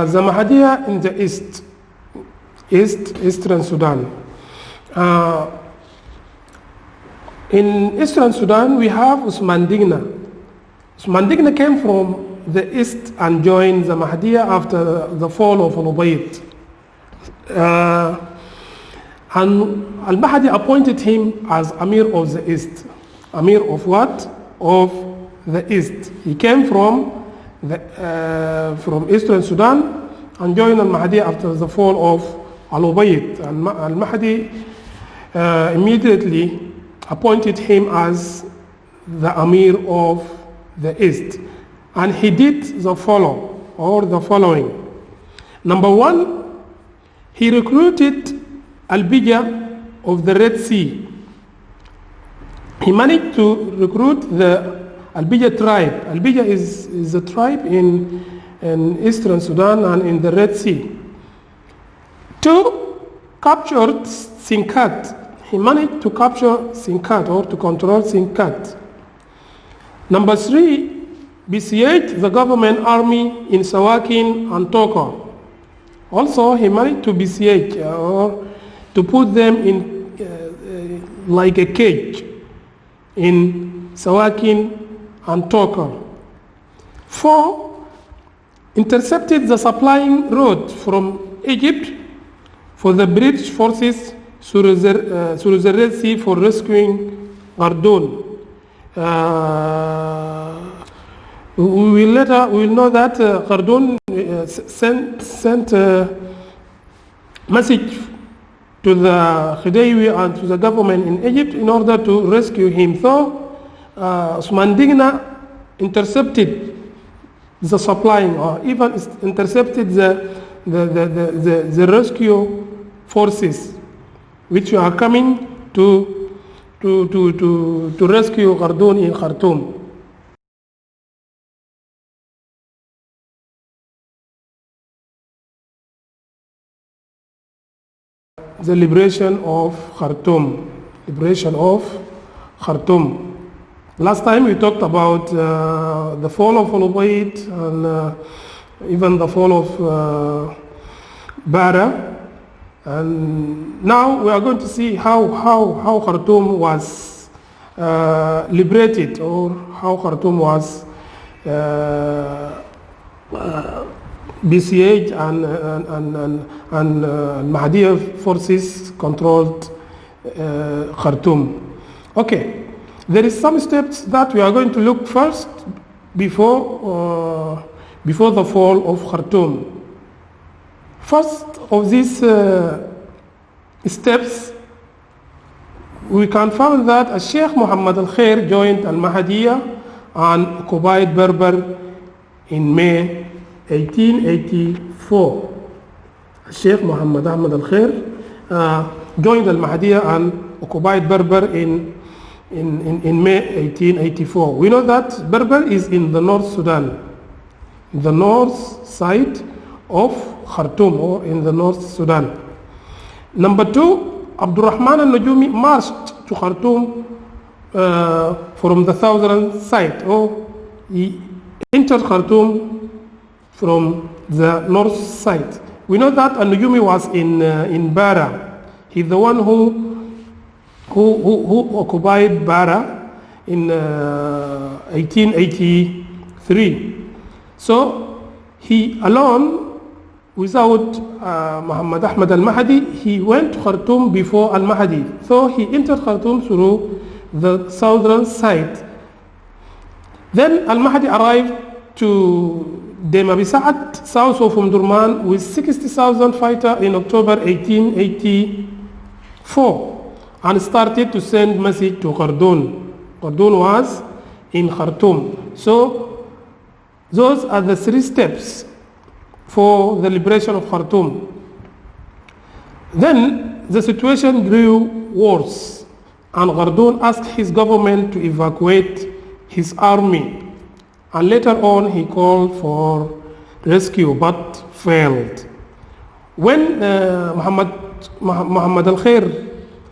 the Mahdiya in the Eastern Sudan. In Eastern Sudan, we have Usman Digna. Usman Digna came from the east and joined the Mahdiya after the fall of al-Ubayd. And al-Mahdi appointed him as Amir of the East. Amir of what? Of the East. He came from Eastern Sudan and joined al-Mahdi after the fall of al-Ubayd. And al-Mahdi immediately appointed him as the Amir of the East. And he did the following. Number one, he recruited Al-Bija of the Red Sea. He managed to recruit the Al-Bija tribe. Al-Bija is a tribe in Eastern Sudan and in the Red Sea. Two, captured Sinkat. He managed to capture Sinkat or to control Sinkat. Number three, besieged the government army in Sawakin and Toka. Also, he managed to besiege or to put them in like a cage in Sawakin and Toka. Four, intercepted the supplying road from Egypt for the British forces through the Red Sea for rescuing Gardoon. We will know that Gardoon sent a message to the Khidaywi and to the government in Egypt in order to rescue him. So Usman Digna intercepted the supplying, or even intercepted the rescue forces which are coming to rescue Gardoon in Khartoum. The liberation of Khartoum. Last time we talked about the fall of al-Ubayd and even the fall of Bara. And now we are going to see how Khartoum was liberated, or how Khartoum was besieged and Mahdiya forces controlled Khartoum. Okay, there is some steps that we are going to look first before the fall of Khartoum. First of these steps, we can find that Sheikh Muhammad al-Khair joined al-Mahdiya and occupied Berber in May 1884. Sheikh Muhammad Ahmad al-Khair joined al-Mahdiya and occupied Berber in May 1884. We know that Berber is in the North Sudan, the north side of Khartoum, or in the North Sudan. Number two, Abdurrahman al-Najumi marched to Khartoum from the southern side, or he entered Khartoum from the north side. We know that al-Najumi was in Bara. He's the one who occupied Bara in 1883. So he alone, without Muhammad Ahmad al-Mahdi, he went to Khartoum before al-Mahdi. So he entered Khartoum through the southern side. Then al-Mahdi arrived to Dema Bisa'at, south of Omdurman, with 60,000 fighters in October 1884, and started to send message to Gardoon. Gardoon was in Khartoum. So those are the three steps for the liberation of Khartoum. Then the situation grew worse, and Gardoon asked his government to evacuate his army. And later on he called for rescue but failed. When Muhammad al-Khair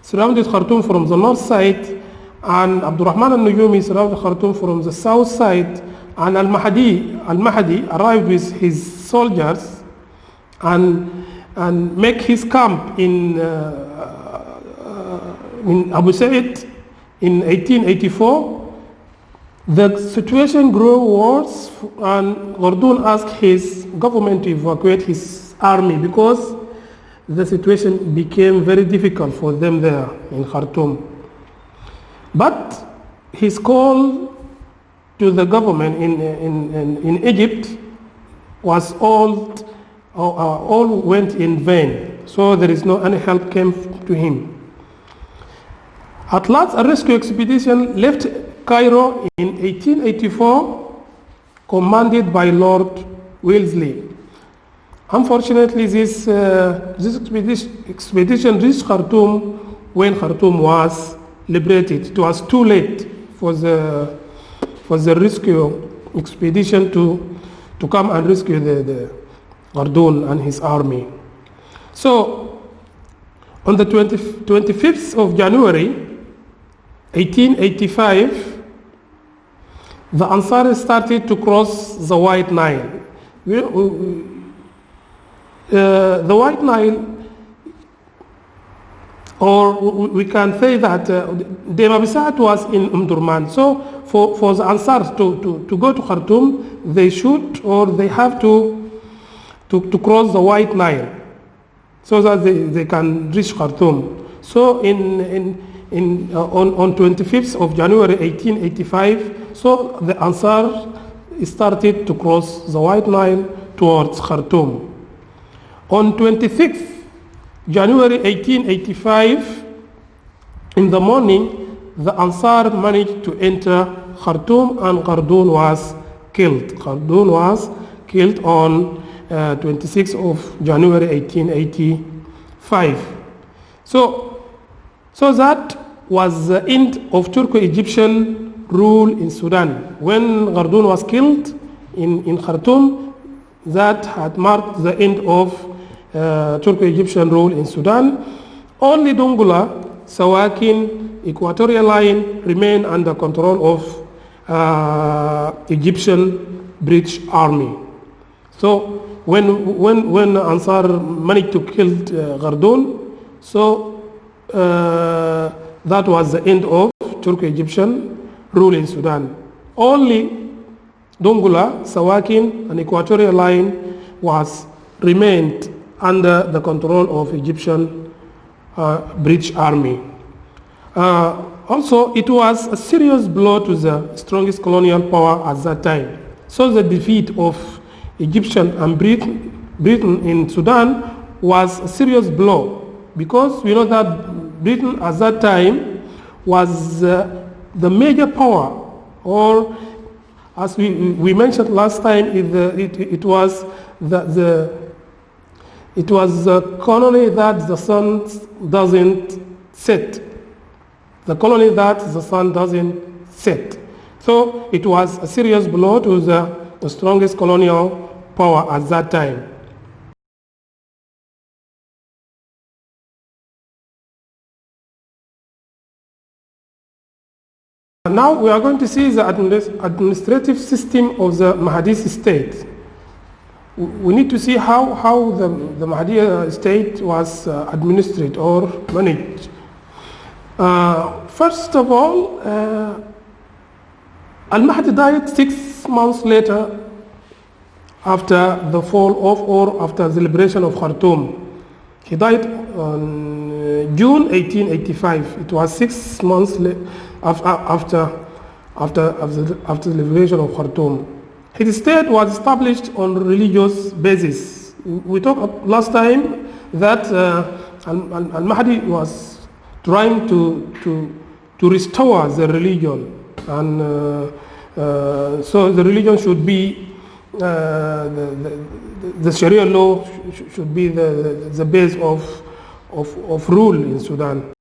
surrounded Khartoum from the north side, and Abdurrahman al-Najumi surrounded Khartoum from the south side, and al-Mahdi arrived with his soldiers and make his camp in Abu Said in 1884. The situation grew worse, and Khardum asked his government to evacuate his army because the situation became very difficult for them there in Khartoum. But his call to the government in Egypt was all went in vain. So there is no any help came to him. At last, a rescue expedition left Cairo in 1884, commanded by Lord Wellesley. Unfortunately, this expedition reached Khartoum when Khartoum was liberated. It was too late for the rescue expedition to come and rescue the Khardum and his army. So, on the 25th of January, 1885, the Ansar started to cross the White Nile. The White Nile, or we can say that the Mabisat was in Umdurman. So for the Ansar to go to Khartoum, they should or they have to cross the White Nile so that they can reach Khartoum. So on 25th of January 1885, so the Ansar started to cross the White Nile towards Khartoum. On 26th January 1885, in the morning, the Ansar managed to enter Khartoum and Khardum was killed. Khardum was killed on 26th of January 1885. So that was the end of Turco-Egyptian rule in Sudan. When Khardum was killed in Khartoum, that had marked the end of Turco-Egyptian rule in Sudan. Only Dongola, Sawakin, Equatorial Line remain under control of Egyptian British Army. So when Ansar managed to kill Khardum, so that was the end of Turco-Egyptian rule in Sudan. Only Dongola, Sawakin, and Equatorial Line remained under the control of Egyptian British Army. Also, it was a serious blow to the strongest colonial power at that time. So the defeat of Egyptian and Britain in Sudan was a serious blow, because we know that Britain at that time was the major power, or as we mentioned last time, it was the colony that the sun doesn't set. The colony that the sun doesn't set. So it was a serious blow to the strongest colonial power at that time. Now we are going to see the administrative system of the Mahdi state. We need to see how the Mahdi state was administered or managed. First of all, AlMahdi died 6 months later after the fall of, or after the liberation of Khartoum. He died on June 1885. It was 6 months after the liberation of Khartoum. His state was established on religious basis. We talked last time that AlMahdi was trying to restore the religion, and so the religion should be the Sharia law should be the base of rule in Sudan.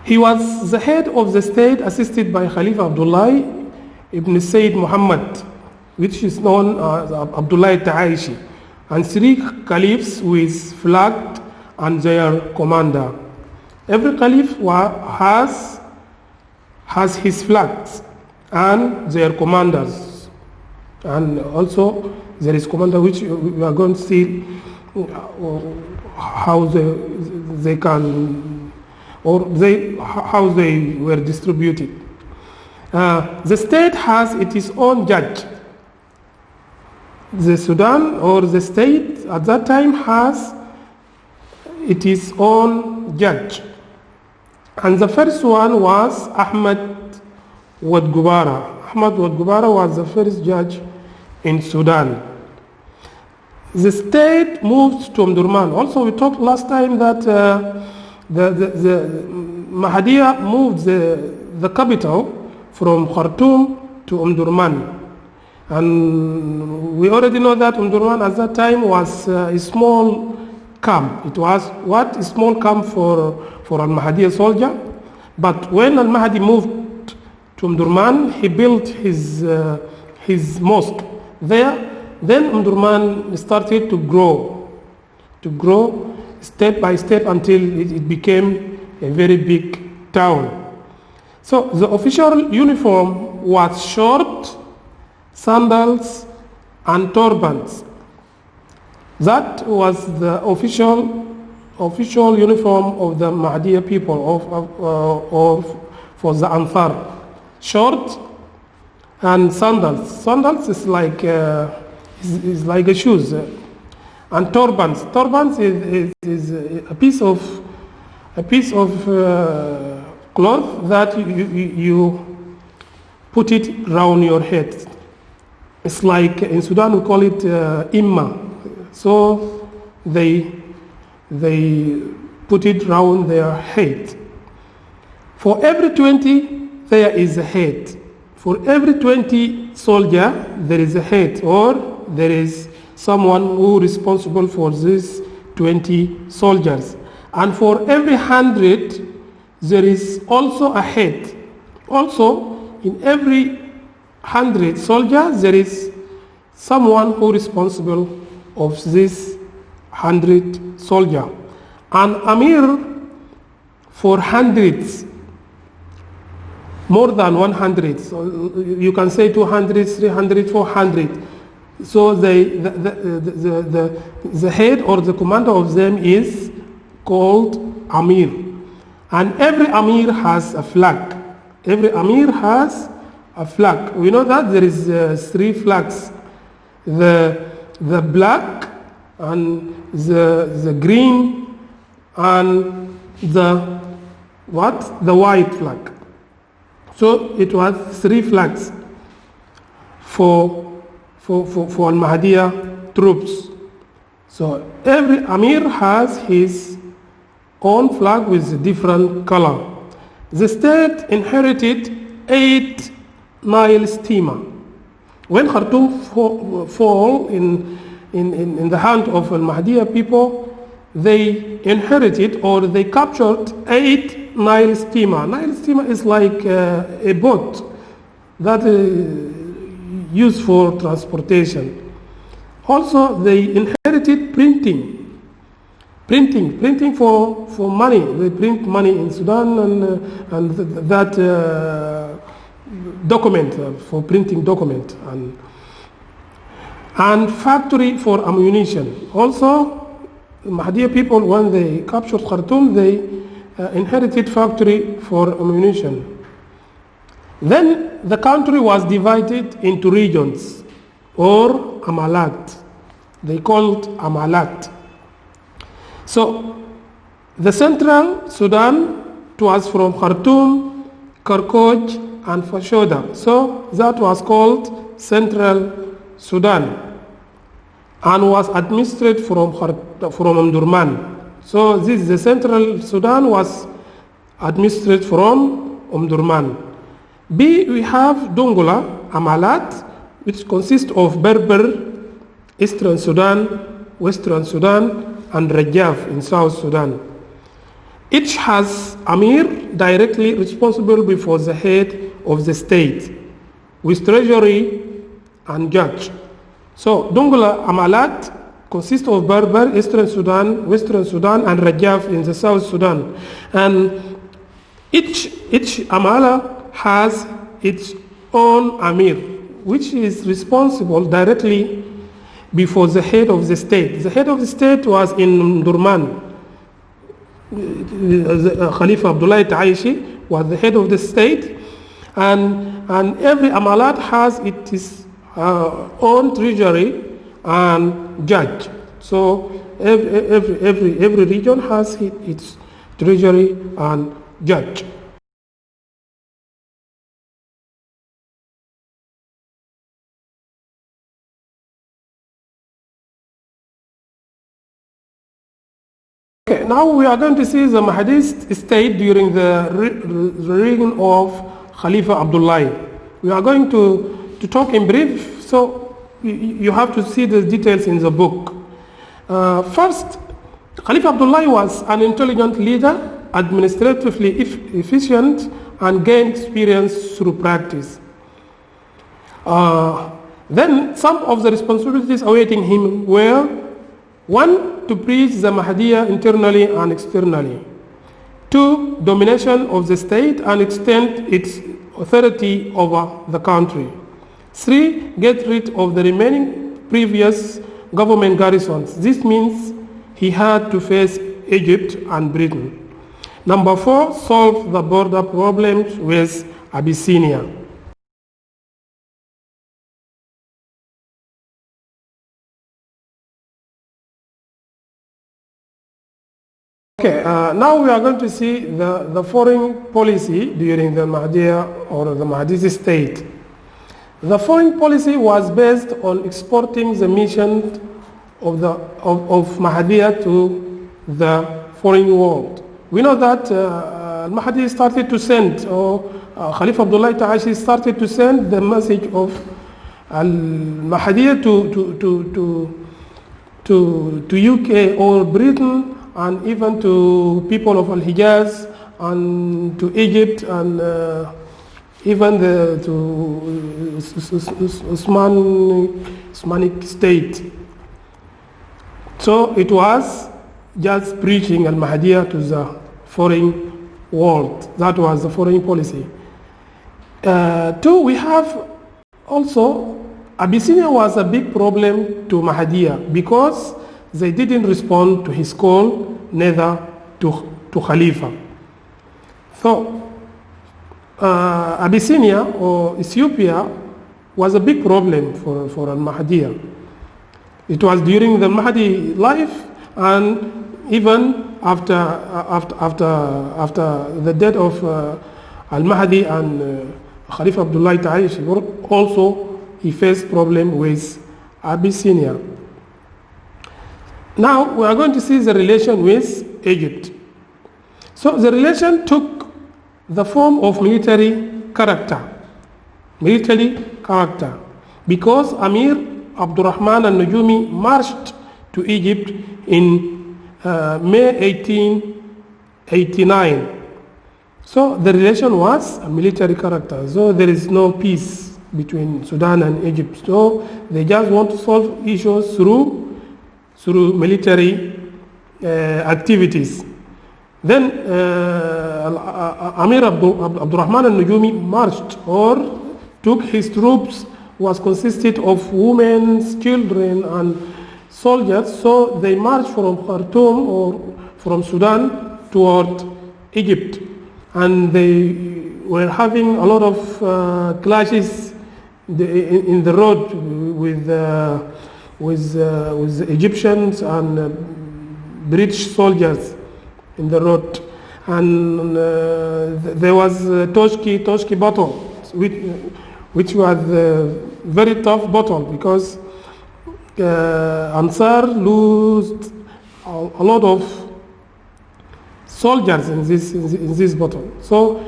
He was the head of the state, assisted by Khalifa Abdullah ibn Sayyid Muhammad, which is known as Abdullah Ta'aishi, and 3 caliphs with flag and their commander. Every caliph has his flags and their commanders, and also there is commander, which we are going to see how they can, or how they were distributed. The state has its own judge. The Sudan or the state at that time has its own judge. And the first one was Ahmad Wad Gubara. Ahmad Wad Gubara was the first judge in Sudan. The state moved to Omdurman. Also, we talked last time that the Mahdiya moved the capital from Khartoum to Omdurman. And we already know that Omdurman at that time was a small camp. It was a small camp for AlMahdi soldier. But when AlMahdi moved to Omdurman, he built his mosque there. Then Omdurman started to grow step by step until it became a very big town. So the official uniform was short, sandals, and turbans. That was the official uniform of the Mahdiya people, or for the Ansar. Short and sandals. Sandals is like a shoes. And turbans. Turbans is a piece of cloth that you put it around your head. It's like in Sudan we call it imma. So they put it around their head. For every 20 there is a head. For every 20 soldier there is a head, or there is someone who is responsible for these 20 soldiers. And for every 100 there is also a head. Also, in every 100 soldiers there is someone who is responsible of this 100 soldier. And Amir for hundreds, more than 100, so you can say 200, 300, 400. So the head or the commander of them is called Amir. And every Amir has a flag. Every Amir has a flag. We know that there is 3 flags. The black and the green and the white flag. So it was 3 flags for Al-Mahdiya troops. So every Amir has his own flag with a different color. The state inherited 8 Nile steamer. When Khartoum fall in the hand of Al-Mahdiya people, they inherited or they captured 8 Nile steamer. Nile steamer is like a boat that is used for transportation. Also, they inherited printing for money. They print money in Sudan and that document for printing document and factory for ammunition. Also, Mahdiya people, when they captured Khartoum, they inherited factory for ammunition. Then the country was divided into regions or amalat. They called amalat. So the central Sudan, it was from Khartoum, Karkoj, and Fashoda. So that was called Central Sudan and was administered from Omdurman. So the Central Sudan was administered from Omdurman. B, we have Dongola, Amalat, which consists of Berber, Eastern Sudan, Western Sudan, and Rajaf in South Sudan. Each has Amir directly responsible before the head of the state, with treasury and judge. So Dongola Amalat consists of Berber, Eastern Sudan, Western Sudan, and Rajaf in the South Sudan. And each Amala has its own Amir, which is responsible directly before the head of the state. The head of the state was in Durman. Khalifa Abdullah Taishi was the head of the state, and every amalat has its own treasury and judge. So every region has its treasury and judge. Okay, now we are going to see the Mahdist state during the reign of Khalifa Abdullah. We are going to talk in brief, so you have to see the details in the book. First, Khalifa Abdullah was an intelligent leader, administratively efficient, and gained experience through practice. Then some of the responsibilities awaiting him were: 1. To preach the Mahdiya internally and externally. 2. Domination of the state and extend its authority over the country. 3. Get rid of the remaining previous government garrisons. This means he had to face Egypt and Britain. Number 4. Solve the border problems with Abyssinia. Okay, now we are going to see the foreign policy during the Mahdiya or the Mahdist state. The foreign policy was based on exporting the mission of Mahdiya to the foreign world. We know that AlMahdi started to send, or Khalifa Abdullah Taashi started to send the message of Al-Mahdiya to UK or Britain, and even to people of Al-Hijaz, and to Egypt, and even to Osmanic state. So it was just preaching Al-Mahdiya to the foreign world. That was the foreign policy. 2, we have also, Abyssinia was a big problem to Mahdiya because they didn't respond to his call, neither to Khalifa. So Abyssinia or Ethiopia was a big problem for Al-Mahdiya. It was during the Mahdi life, and even after the death of Al-Mahdi and Khalifa Abdullah Taishi, also he faced problem with Abyssinia. Now we are going to see the relation with Egypt. So the relation took the form of military character, because Amir Abdurrahman al-Nujumi marched to Egypt in May 1889. So the relation was a military character. So there is no peace between Sudan and Egypt. So they just want to solve issues through military activities. Then Amir Abdurrahman al-Nujumi marched, or took his troops, was consisted of women, children, and soldiers. So they marched from Khartoum or from Sudan toward Egypt, and they were having a lot of clashes in the road with the Egyptians and British soldiers in the road, and there was Toshki battle, which was a very tough battle because Ansar lost a lot of soldiers in this battle. So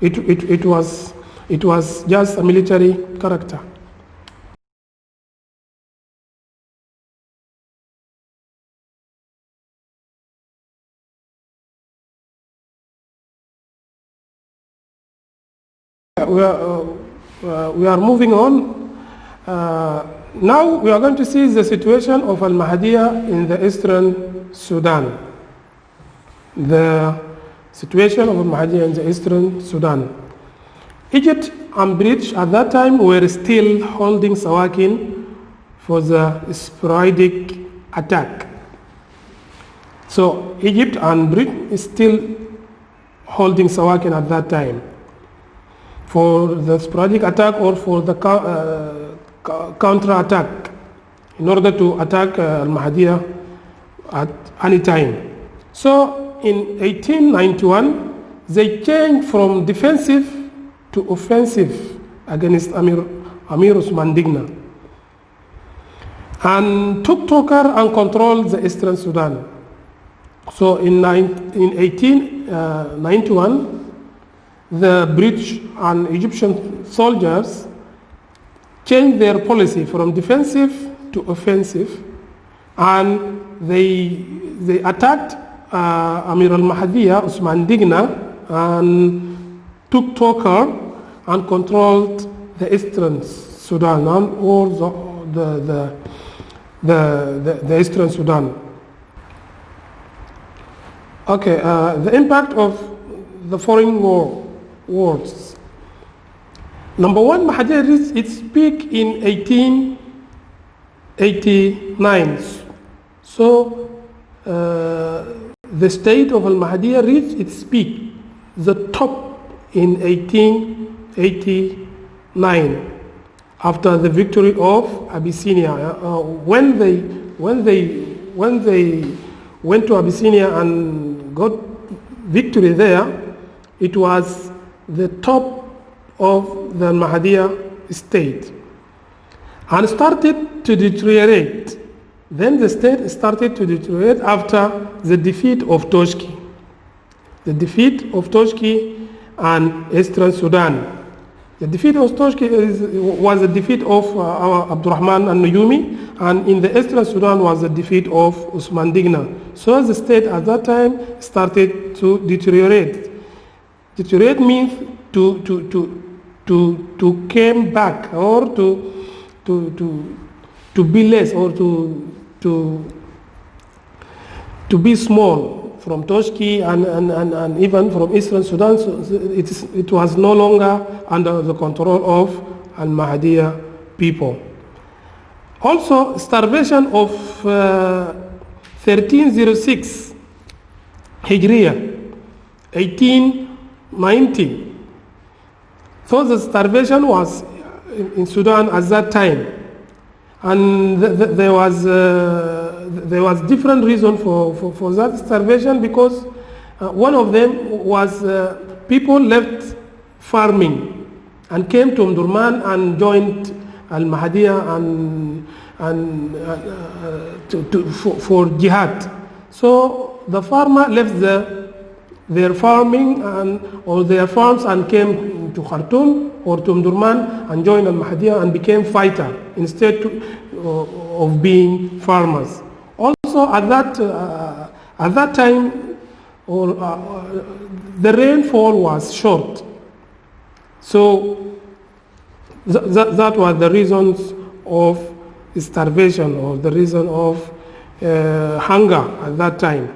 it was just a military character. We are moving on. Now we are going to see the situation of Al-Mahdiya in the Eastern Sudan. The situation of Al-Mahdiya in the Eastern Sudan. Egypt and British at that time were still holding Sawakin for the sporadic attack. So Egypt and Britain is still holding Sawakin at that time for the sporadic attack or for the counter-attack in order to attack AlMahdi at any time. So in 1891, they changed from defensive to offensive against Amir Osman Digna and took Tokar and controlled the eastern Sudan. So in 1891, the British and Egyptian soldiers changed their policy from defensive to offensive, and they attacked Amir al-Mahdi, Osman Digna, and took Tokar and controlled the eastern Sudan or the eastern Sudan. Okay, the impact of the foreign wars. Number one, Mahdi reached its peak in 1889. So the state of al-Mahdi reached its peak, the top, in 1889 after the victory of Abyssinia. When they went to Abyssinia and got victory there, it was the top of the Mahdiya state and started to deteriorate. Then the state started to deteriorate after the defeat of Toshki. The defeat of Toshki and Eastern Sudan. The defeat of Toshki was the defeat of Abdurrahman al-Nuyumi, and in the Eastern Sudan was the defeat of Osman Digna. So the state at that time started to deteriorate. Deteriorate means to came back or to be less or to be small from Toshki and even from Eastern Sudan. So it was no longer under the control of al-Mahdiya people. Also, starvation of 1306 Hijriya, 1890. So the starvation was in Sudan at that time, and there was different reason for that starvation, because one of them was people left farming and came to Omdurman and joined al-Mahdiya for jihad. So the farmer left their farming or their farms and came to Khartoum or to Omdurman and joined al-Mahdiya and became fighter instead of being farmers. Also at that time, the rainfall was short. So that was the reasons of starvation or the reason of hunger at that time.